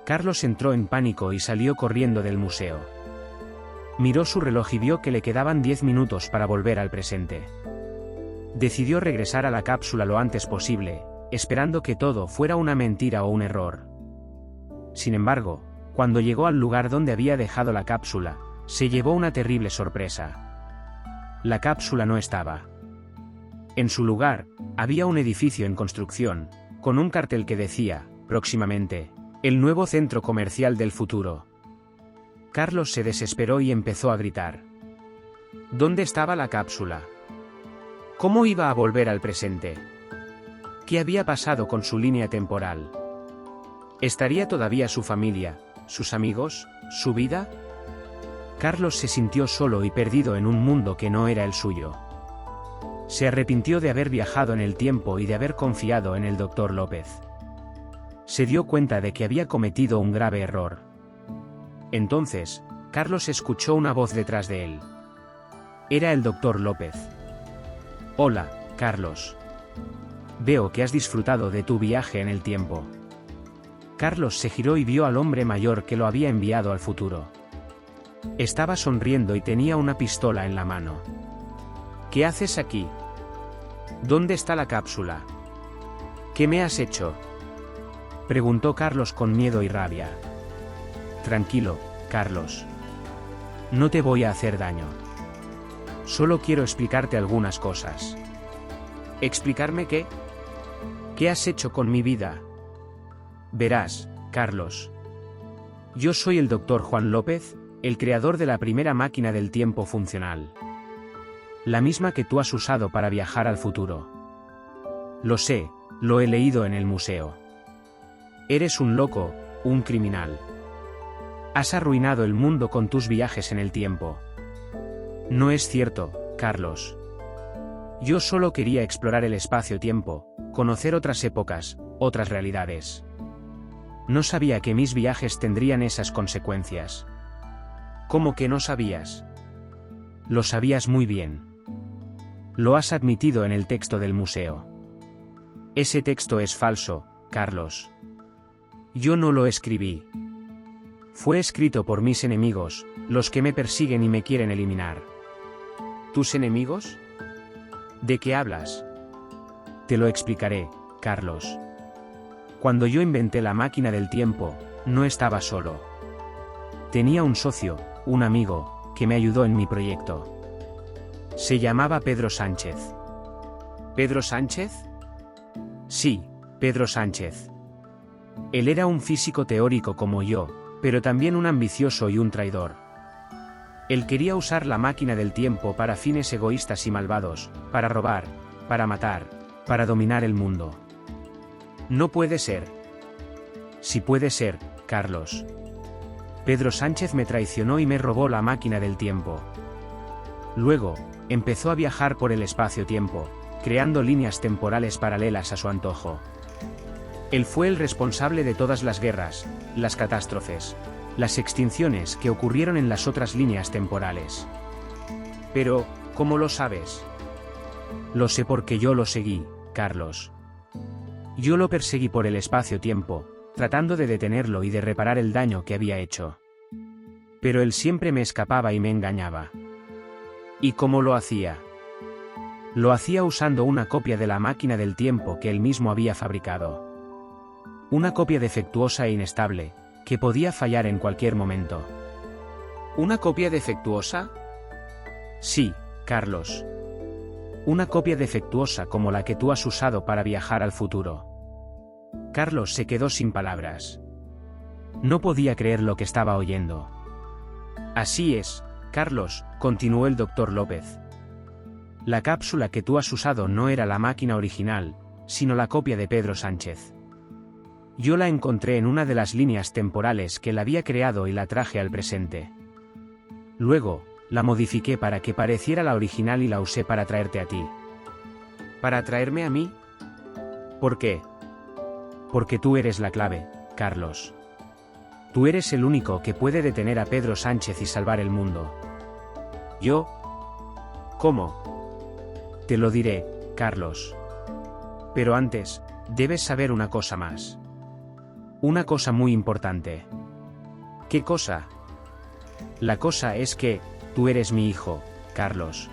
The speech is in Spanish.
Carlos entró en pánico y salió corriendo del museo. Miró su reloj y vio que le quedaban 10 minutos para volver al presente. Decidió regresar a la cápsula lo antes posible, esperando que todo fuera una mentira o un error. Sin embargo, cuando llegó al lugar donde había dejado la cápsula, se llevó una terrible sorpresa. La cápsula no estaba. En su lugar, había un edificio en construcción, con un cartel que decía, próximamente, el nuevo centro comercial del futuro. Carlos se desesperó y empezó a gritar. ¿Dónde estaba la cápsula? ¿Cómo iba a volver al presente? ¿Qué había pasado con su línea temporal? ¿Estaría todavía su familia, sus amigos, su vida? Carlos se sintió solo y perdido en un mundo que no era el suyo. Se arrepintió de haber viajado en el tiempo y de haber confiado en el Dr. López. Se dio cuenta de que había cometido un grave error. Entonces, Carlos escuchó una voz detrás de él. Era el Dr. López. Hola, Carlos. Veo que has disfrutado de tu viaje en el tiempo. Carlos se giró y vio al hombre mayor que lo había enviado al futuro. Estaba sonriendo y tenía una pistola en la mano. ¿Qué haces aquí? ¿Dónde está la cápsula? ¿Qué me has hecho?, preguntó Carlos con miedo y rabia. Tranquilo, Carlos. No te voy a hacer daño. Solo quiero explicarte algunas cosas. ¿Explicarme qué? ¿Qué has hecho con mi vida? Verás, Carlos. Yo soy el Dr. Juan López, el creador de la primera máquina del tiempo funcional. La misma que tú has usado para viajar al futuro. Lo sé, lo he leído en el museo. Eres un loco, un criminal. Has arruinado el mundo con tus viajes en el tiempo. No es cierto, Carlos. Yo solo quería explorar el espacio-tiempo, conocer otras épocas, otras realidades. No sabía que mis viajes tendrían esas consecuencias. ¿Cómo que no sabías? Lo sabías muy bien. Lo has admitido en el texto del museo. Ese texto es falso, Carlos. Yo no lo escribí. Fue escrito por mis enemigos, los que me persiguen y me quieren eliminar. ¿Tus enemigos? ¿De qué hablas? Te lo explicaré, Carlos. Cuando yo inventé la máquina del tiempo, no estaba solo. Tenía un socio, un amigo, que me ayudó en mi proyecto. Se llamaba Pedro Sánchez. ¿Pedro Sánchez? Sí, Pedro Sánchez. Él era un físico teórico como yo, pero también un ambicioso y un traidor. Él quería usar la máquina del tiempo para fines egoístas y malvados, para robar, para matar, para dominar el mundo. No puede ser. Sí puede ser, Carlos. Pedro Sánchez me traicionó y me robó la máquina del tiempo. Luego, empezó a viajar por el espacio-tiempo, creando líneas temporales paralelas a su antojo. Él fue el responsable de todas las guerras, las catástrofes, las extinciones que ocurrieron en las otras líneas temporales. Pero, ¿cómo lo sabes? Lo sé porque yo lo seguí, Carlos. Yo lo perseguí por el espacio-tiempo, tratando de detenerlo y de reparar el daño que había hecho. Pero él siempre me escapaba y me engañaba. ¿Y cómo lo hacía? Lo hacía usando una copia de la máquina del tiempo que él mismo había fabricado. Una copia defectuosa e inestable, que podía fallar en cualquier momento. ¿Una copia defectuosa? Sí, Carlos. Una copia defectuosa como la que tú has usado para viajar al futuro. Carlos se quedó sin palabras. No podía creer lo que estaba oyendo. Así es, Carlos, continuó el Dr. López. La cápsula que tú has usado no era la máquina original, sino la copia de Pedro Sánchez. Yo la encontré en una de las líneas temporales que él había creado y la traje al presente. Luego, la modifiqué para que pareciera la original y la usé para traerte a ti. ¿Para traerme a mí? ¿Por qué? Porque tú eres la clave, Carlos. Tú eres el único que puede detener a Pedro Sánchez y salvar el mundo. ¿Yo? ¿Cómo? Te lo diré, Carlos. Pero antes, debes saber una cosa más. Una cosa muy importante. ¿Qué cosa? La cosa es que, tú eres mi hijo, Carlos.